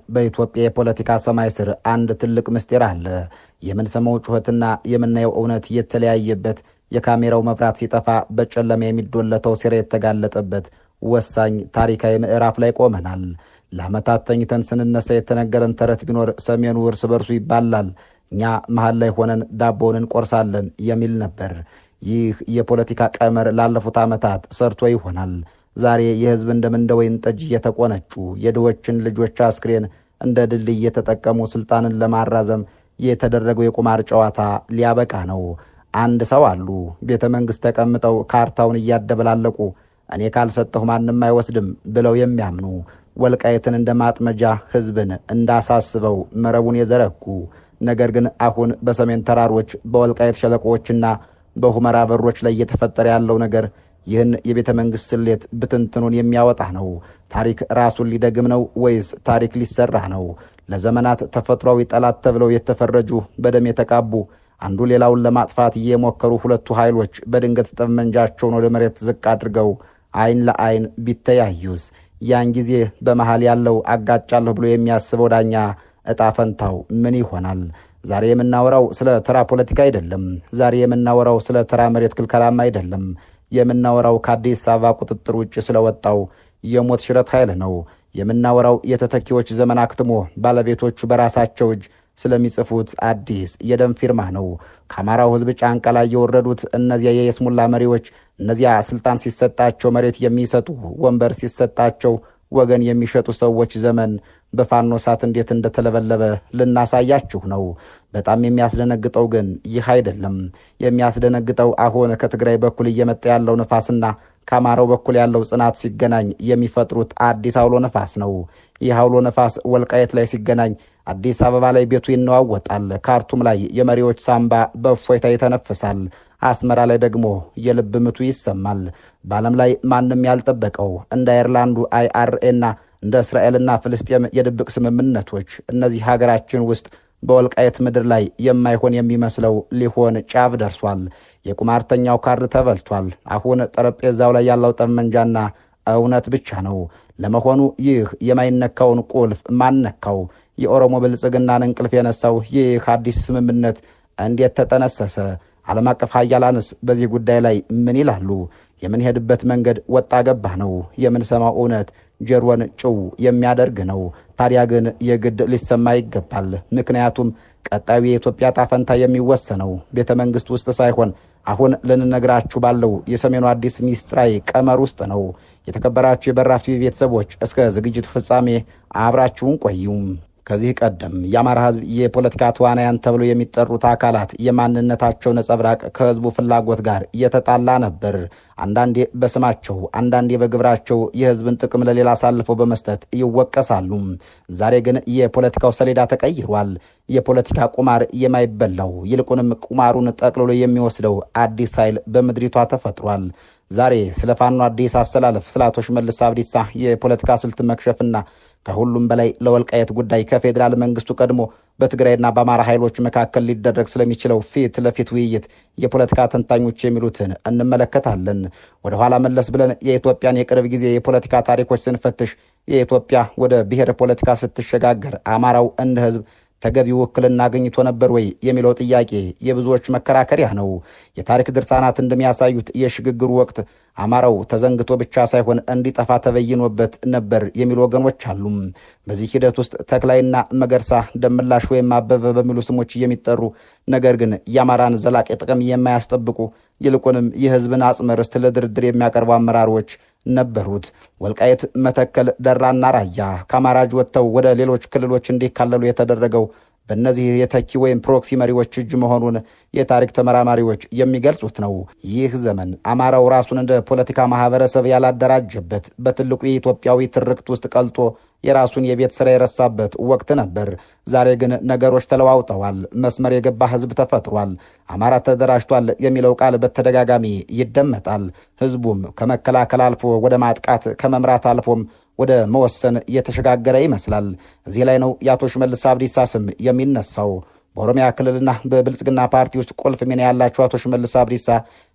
በኢትዮጵያ የፖለቲካ ሰማይ ስር አንድ ትልቅ ምስጢር አለ። የምንሰማው ጩኸትና የምናየው እውነት የተለያየበት፣ የካሜራው መብራት ሲጠፋ በጨለማ የሚዶለተው ሴራ የተጋለጠበት ወሳኝ ታሪካዊ ምዕራፍ ላይ ቆመናል። ለዓመታት ተኝተን ስንነሳ የተነገረን ተረት ቢኖር ሰሜኑ እርስ በርሱ ይባላል፣ እኛ መሃል ላይ ሆነን ዳቦውን እንቆርሳለን የሚል ነበር። ይህ የፖለቲካ ቀመር ላለፉት ዓመታት ሰርቶ ይሆናል። ዛሬ የህዝብ እንደ ወይን ጠጅ እየተቆነጩ የድሆችን ልጆች አስክሬን እንደ ድልድይ እየተጠቀሙ ስልጣንን ለማራዘም የተደረገው የቁማር ጨዋታ ሊያበቃ ነው። አንድ ሰው አሉ ቤተ መንግሥት ተቀምጠው ካርታውን እያደበላለቁ እኔ ካልሰጠሁ ማንም አይወስድም ብለው የሚያምኑ፣ ወልቃይትን እንደ ማጥመጃ ህዝብን እንዳሳስበው መረቡን የዘረጉ፣ ነገር ግን አሁን በሰሜን ተራሮች በወልቃይት ሸለቆዎችና በሁመራ በሮች ላይ እየተፈጠረ ያለው ነገር ይህን የቤተ መንግሥት ስሌት ብትንትኑን የሚያወጣ ነው። ታሪክ ራሱን ሊደግም ነው ወይስ ታሪክ ሊሰራ ነው? ለዘመናት ተፈጥሯዊ ጠላት ተብለው የተፈረጁ በደም የተቃቡ አንዱ ሌላውን ለማጥፋት የሞከሩ ሁለቱ ኃይሎች በድንገት ጠመንጃቸውን ወደ መሬት ዝቅ አድርገው አይን ለአይን ቢተያዩስ? ያን ጊዜ በመሃል ያለው አጋጫለሁ ብሎ የሚያስበው ዳኛ ዕጣ ፈንታው ምን ይሆናል? ዛሬ የምናወራው ስለ ተራ ፖለቲካ አይደለም። ዛሬ የምናወራው ስለ ተራ መሬት ክልከላም አይደለም። የምናወራው ከአዲስ አበባ ቁጥጥር ውጭ ስለወጣው የሞት ሽረት ኃይል ነው። የምናወራው የተተኪዎች ዘመን አክትሞ ባለቤቶቹ በራሳቸው እጅ ስለሚጽፉት አዲስ የደም ፊርማ ነው። ከአማራው ሕዝብ ጫንቃ ላይ የወረዱት እነዚያ የየስሙላ መሪዎች፣ እነዚያ ስልጣን ሲሰጣቸው መሬት የሚሰጡ፣ ወንበር ሲሰጣቸው ወገን የሚሸጡ ሰዎች ዘመን በፋኖ ሳት እንዴት እንደተለበለበ ልናሳያችሁ ነው። በጣም የሚያስደነግጠው ግን ይህ አይደለም። የሚያስደነግጠው አሁን ከትግራይ በኩል እየመጣ ያለው ነፋስና ከአማራው በኩል ያለው ጽናት ሲገናኝ የሚፈጥሩት አዲስ አውሎ ነፋስ ነው። ይህ አውሎ ነፋስ ወልቃየት ላይ ሲገናኝ አዲስ አበባ ላይ ቤቱ ይነዋወጣል። ካርቱም ላይ የመሪዎች ሳምባ በእፎይታ ይተነፍሳል። አስመራ ላይ ደግሞ የልብ ምቱ ይሰማል። በዓለም ላይ ማንም ያልጠበቀው እንደ አየርላንዱ አይአርኤና እንደ እስራኤልና ፍልስጤም የድብቅ ስምምነቶች እነዚህ ሀገራችን ውስጥ በወልቃየት ምድር ላይ የማይሆን የሚመስለው ሊሆን ጫፍ ደርሷል። የቁማርተኛው ካርድ ተበልቷል። አሁን ጠረጴዛው ላይ ያለው ጠመንጃና እውነት ብቻ ነው። ለመሆኑ ይህ የማይነካውን ቁልፍ ማን ነካው? የኦሮሞ ብልጽግናን እንቅልፍ የነሳው ይህ አዲስ ስምምነት እንዴት ተጠነሰሰ? ዓለም አቀፍ ሀያላንስ በዚህ ጉዳይ ላይ ምን ይላሉ? የምንሄድበት መንገድ ወጣ ገባ ነው። የምንሰማው እውነት ጀሮን ጭው የሚያደርግ ነው። ታዲያ ግን የግድ ሊሰማ ይገባል። ምክንያቱም ቀጣዩ የኢትዮጵያ ጣፈንታ የሚወሰነው ቤተ መንግሥት ውስጥ ሳይሆን አሁን ልንነግራችሁ ባለው የሰሜኑ አዲስ ሚስጥራዊ ቀመር ውስጥ ነው። የተከበራችሁ የበራፍ ቲቪ ቤተሰቦች እስከ ዝግጅቱ ፍጻሜ አብራችሁን ቆዩም። ከዚህ ቀደም የአማራ ሕዝብ የፖለቲካ ተዋናያን ተብለው የሚጠሩት አካላት የማንነታቸው ነጸብራቅ ከሕዝቡ ፍላጎት ጋር እየተጣላ ነበር። አንዳንዴ በስማቸው አንዳንዴ በግብራቸው የሕዝብን ጥቅም ለሌላ አሳልፈው በመስጠት ይወቀሳሉ። ዛሬ ግን የፖለቲካው ሰሌዳ ተቀይሯል። የፖለቲካ ቁማር የማይበላው ይልቁንም ቁማሩን ጠቅልሎ የሚወስደው አዲስ ኃይል በምድሪቷ ተፈጥሯል። ዛሬ ስለ ፋኖ አዲስ አስተላለፍ፣ ስለ አቶ ሽመልስ አብዲሳ የፖለቲካ ስልት መክሸፍና ከሁሉም በላይ ለወልቃየት ጉዳይ ከፌዴራል መንግስቱ ቀድሞ በትግራይና በአማራ ኃይሎች መካከል ሊደረግ ስለሚችለው ፊት ለፊት ውይይት የፖለቲካ ተንታኞች የሚሉትን እንመለከታለን። ወደ ኋላ መለስ ብለን የኢትዮጵያን የቅርብ ጊዜ የፖለቲካ ታሪኮች ስንፈትሽ የኢትዮጵያ ወደ ብሔር ፖለቲካ ስትሸጋገር አማራው እንደ ህዝብ ተገቢ ውክልና አግኝቶ ነበር ወይ የሚለው ጥያቄ የብዙዎች መከራከሪያ ነው። የታሪክ ድርሳናት እንደሚያሳዩት የሽግግሩ ወቅት አማራው ተዘንግቶ ብቻ ሳይሆን እንዲጠፋ ተበይኖበት ነበር የሚሉ ወገኖች አሉ። በዚህ ሂደት ውስጥ ተክላይና መገርሳ፣ ደምላሽ ወይም አበበ በሚሉ ስሞች የሚጠሩ ነገር ግን የአማራን ዘላቂ ጥቅም የማያስጠብቁ ይልቁንም የህዝብን አጽመ ርስት ለድርድር የሚያቀርቡ አመራሮች ነበሩት። ወልቃየት፣ መተከል፣ ደራና ራያ ከአማራጅ ወጥተው ወደ ሌሎች ክልሎች እንዲካለሉ የተደረገው በእነዚህ የተኪ ወይም ፕሮክሲ መሪዎች እጅ መሆኑን የታሪክ ተመራማሪዎች የሚገልጹት ነው። ይህ ዘመን አማራው ራሱን እንደ ፖለቲካ ማህበረሰብ ያላደራጀበት፣ በትልቁ የኢትዮጵያዊ ትርክት ውስጥ ቀልጦ የራሱን የቤት ስራ የረሳበት ወቅት ነበር። ዛሬ ግን ነገሮች ተለዋውጠዋል። መስመር የገባ ህዝብ ተፈጥሯል። አማራ ተደራጅቷል የሚለው ቃል በተደጋጋሚ ይደመጣል። ህዝቡም ከመከላከል አልፎ ወደ ማጥቃት፣ ከመምራት አልፎም ወደ መወሰን እየተሸጋገረ ይመስላል። እዚህ ላይ ነው የአቶ ሽመልስ አብዲሳ ስም የሚነሳው። በኦሮሚያ ክልልና በብልጽግና ፓርቲ ውስጥ ቁልፍ ሚና ያላቸው አቶ ሽመልስ አብዲሳ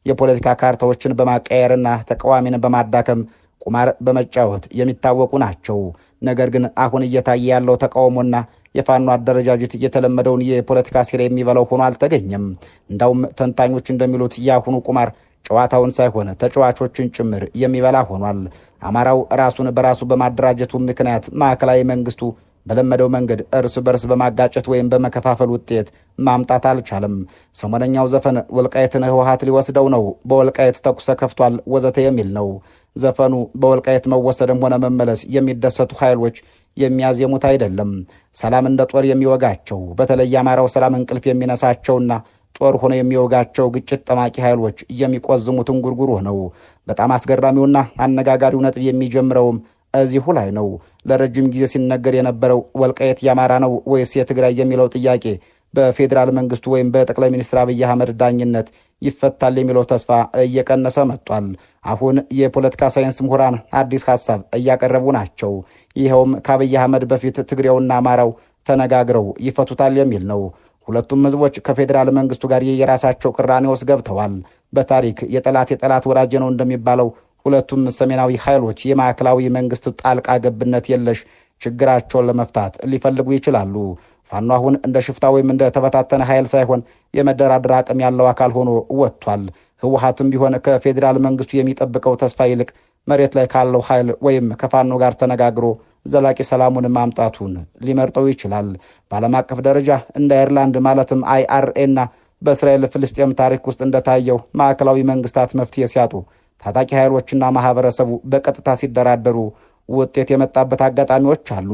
የፖለቲካ ካርታዎችን በማቀየርና ተቃዋሚን በማዳከም ቁማር በመጫወት የሚታወቁ ናቸው። ነገር ግን አሁን እየታየ ያለው ተቃውሞና የፋኖ አደረጃጀት የተለመደውን የፖለቲካ ሴራ የሚበላው ሆኖ አልተገኘም። እንዳውም ተንታኞች እንደሚሉት የአሁኑ ቁማር ጨዋታውን ሳይሆን ተጫዋቾችን ጭምር የሚበላ ሆኗል። አማራው ራሱን በራሱ በማደራጀቱ ምክንያት ማዕከላዊ መንግስቱ በለመደው መንገድ እርስ በርስ በማጋጨት ወይም በመከፋፈል ውጤት ማምጣት አልቻለም። ሰሞነኛው ዘፈን ወልቃይትን ህወሓት ሊወስደው ነው፣ በወልቃይት ተኩስ ከፍቷል ወዘተ የሚል ነው። ዘፈኑ በወልቃይት መወሰድም ሆነ መመለስ የሚደሰቱ ኃይሎች የሚያዜሙት አይደለም። ሰላም እንደ ጦር የሚወጋቸው፣ በተለይ አማራው ሰላም እንቅልፍ የሚነሳቸውና ጦር ሆኖ የሚወጋቸው ግጭት ጠማቂ ኃይሎች የሚቆዝሙትን ጉርጉሮ ነው። በጣም አስገራሚውና አነጋጋሪው ነጥብ የሚጀምረውም እዚሁ ላይ ነው። ለረጅም ጊዜ ሲነገር የነበረው ወልቃይት የአማራ ነው ወይስ የትግራይ የሚለው ጥያቄ በፌዴራል መንግስቱ ወይም በጠቅላይ ሚኒስትር አብይ አህመድ ዳኝነት ይፈታል የሚለው ተስፋ እየቀነሰ መጥቷል። አሁን የፖለቲካ ሳይንስ ምሁራን አዲስ ሐሳብ እያቀረቡ ናቸው። ይኸውም ከአብይ አህመድ በፊት ትግሬውና አማራው ተነጋግረው ይፈቱታል የሚል ነው። ሁለቱም ህዝቦች ከፌዴራል መንግስቱ ጋር የራሳቸው ቅራኔ ውስጥ ገብተዋል። በታሪክ የጠላት ወዳጅ ነው እንደሚባለው ሁለቱም ሰሜናዊ ኃይሎች የማዕከላዊ መንግስት ጣልቃ ገብነት የለሽ ችግራቸውን ለመፍታት ሊፈልጉ ይችላሉ። ፋኖ አሁን እንደ ሽፍታ ወይም እንደ ተበታተነ ኃይል ሳይሆን የመደራደር አቅም ያለው አካል ሆኖ ወጥቷል። ህወሓትም ቢሆን ከፌዴራል መንግስቱ የሚጠብቀው ተስፋ ይልቅ መሬት ላይ ካለው ኃይል ወይም ከፋኖ ጋር ተነጋግሮ ዘላቂ ሰላሙን ማምጣቱን ሊመርጠው ይችላል። በዓለም አቀፍ ደረጃ እንደ አይርላንድ ማለትም IRA እና በእስራኤል ፍልስጤም ታሪክ ውስጥ እንደታየው ማዕከላዊ መንግስታት መፍትሄ ሲያጡ ታጣቂ ኃይሎችና ማህበረሰቡ በቀጥታ ሲደራደሩ ውጤት የመጣበት አጋጣሚዎች አሉ።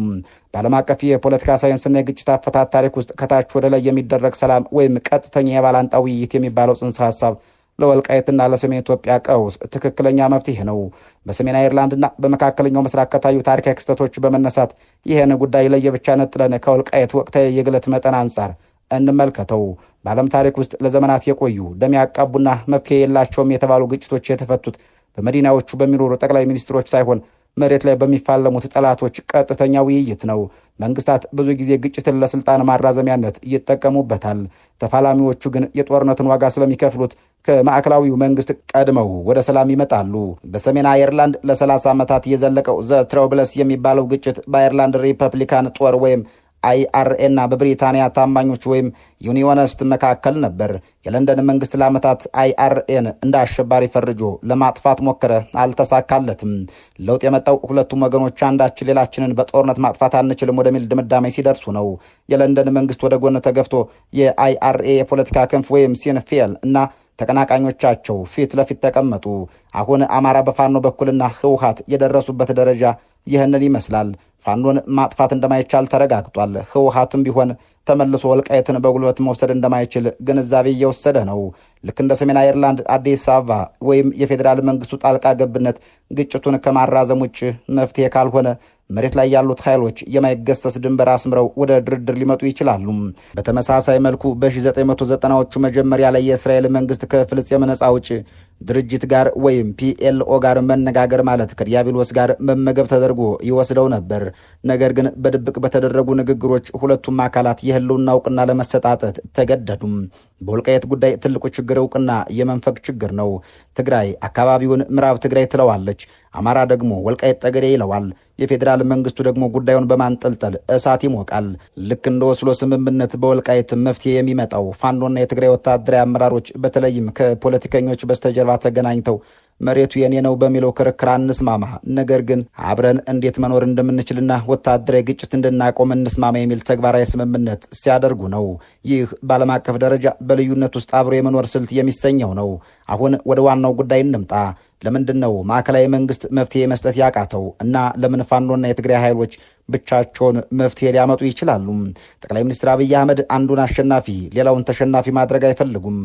በዓለም አቀፍ የፖለቲካ ሳይንስና የግጭት አፈታት ታሪክ ውስጥ ከታች ወደ ላይ የሚደረግ ሰላም ወይም ቀጥተኛ የባላንጣ ውይይት የሚባለው ጽንሰ ሐሳብ ለወልቃይትና ለሰሜን ኢትዮጵያ ቀውስ ትክክለኛ መፍትሄ ነው። በሰሜን አይርላንድና በመካከለኛው ምስራቅ ከታዩ ታሪካዊ ክስተቶች በመነሳት ይህን ጉዳይ ለየብቻ ነጥለን ከወልቃይት ወቅታዊ የግለት መጠን አንጻር እንመልከተው። በዓለም ታሪክ ውስጥ ለዘመናት የቆዩ ደም ያቃቡና መፍትሄ የላቸውም የተባሉ ግጭቶች የተፈቱት በመዲናዎቹ በሚኖሩ ጠቅላይ ሚኒስትሮች ሳይሆን መሬት ላይ በሚፋለሙት ጠላቶች ቀጥተኛ ውይይት ነው። መንግስታት ብዙ ጊዜ ግጭትን ለስልጣን ማራዘሚያነት ይጠቀሙበታል። ተፋላሚዎቹ ግን የጦርነትን ዋጋ ስለሚከፍሉት ከማዕከላዊው መንግስት ቀድመው ወደ ሰላም ይመጣሉ። በሰሜን አየርላንድ ለ30 ዓመታት የዘለቀው ዘ ትሮብለስ የሚባለው ግጭት በአየርላንድ ሪፐብሊካን ጦር ወይም IRA እና በብሪታንያ ታማኞች ወይም ዩኒዮኒስት መካከል ነበር። የለንደን መንግስት ለዓመታት IRAን እንደ አሸባሪ ፈርጆ ለማጥፋት ሞከረ፣ አልተሳካለትም። ለውጥ የመጣው ሁለቱም ወገኖች አንዳችን ሌላችንን በጦርነት ማጥፋት አንችልም ወደሚል ድምዳሜ ሲደርሱ ነው። የለንደን መንግስት ወደ ጎን ተገፍቶ የIRA የፖለቲካ ክንፍ ወይም ሲን ፌል እና ተቀናቃኞቻቸው ፊት ለፊት ተቀመጡ። አሁን አማራ በፋኖ በኩልና ህወሓት የደረሱበት ደረጃ ይህንን ይመስላል። ፋኖን ማጥፋት እንደማይቻል ተረጋግጧል። ህወሓትም ቢሆን ተመልሶ ወልቃይትን በጉልበት መውሰድ እንደማይችል ግንዛቤ እየወሰደ ነው። ልክ እንደ ሰሜን አይርላንድ አዲስ አበባ ወይም የፌዴራል መንግስቱ ጣልቃ ገብነት ግጭቱን ከማራዘም ውጭ መፍትሄ ካልሆነ መሬት ላይ ያሉት ኃይሎች የማይገሰስ ድንበር አስምረው ወደ ድርድር ሊመጡ ይችላሉ። በተመሳሳይ መልኩ በ1990ዎቹ መጀመሪያ ላይ የእስራኤል መንግስት ከፍልስጤም ነጻ አውጪ ድርጅት ጋር ወይም PLO ጋር መነጋገር ማለት ከዲያብሎስ ጋር መመገብ ተደርጎ ይወስደው ነበር። ነገር ግን በድብቅ በተደረጉ ንግግሮች ሁለቱም አካላት የህልውና እውቅና ለመሰጣጠት ተገደዱም። በወልቃይት ጉዳይ ትልቁ ችግር እውቅና የመንፈግ ችግር ነው። ትግራይ አካባቢውን ምዕራብ ትግራይ ትለዋለች፣ አማራ ደግሞ ወልቃይት ጠገዴ ይለዋል። የፌዴራል መንግስቱ ደግሞ ጉዳዩን በማንጠልጠል እሳት ይሞቃል። ልክ እንደ ወስሎ ስምምነት በወልቃይት መፍትሄ የሚመጣው ፋኖና የትግራይ ወታደራዊ አመራሮች በተለይም ከፖለቲከኞች በስተጀርባ ተገናኝተው መሬቱ የኔ ነው በሚለው ክርክር አንስማማ፣ ነገር ግን አብረን እንዴት መኖር እንደምንችልና ወታደራዊ ግጭት እንድናቆም እንስማማ የሚል ተግባራዊ ስምምነት ሲያደርጉ ነው። ይህ በዓለም አቀፍ ደረጃ በልዩነት ውስጥ አብሮ የመኖር ስልት የሚሰኘው ነው። አሁን ወደ ዋናው ጉዳይ እንምጣ። ለምንድን ነው ማዕከላዊ መንግስት መፍትሄ መስጠት ያቃተው እና ለምን ፋኖና የትግራይ ኃይሎች ብቻቸውን መፍትሄ ሊያመጡ ይችላሉ? ጠቅላይ ሚኒስትር አብይ አህመድ አንዱን አሸናፊ ሌላውን ተሸናፊ ማድረግ አይፈልጉም።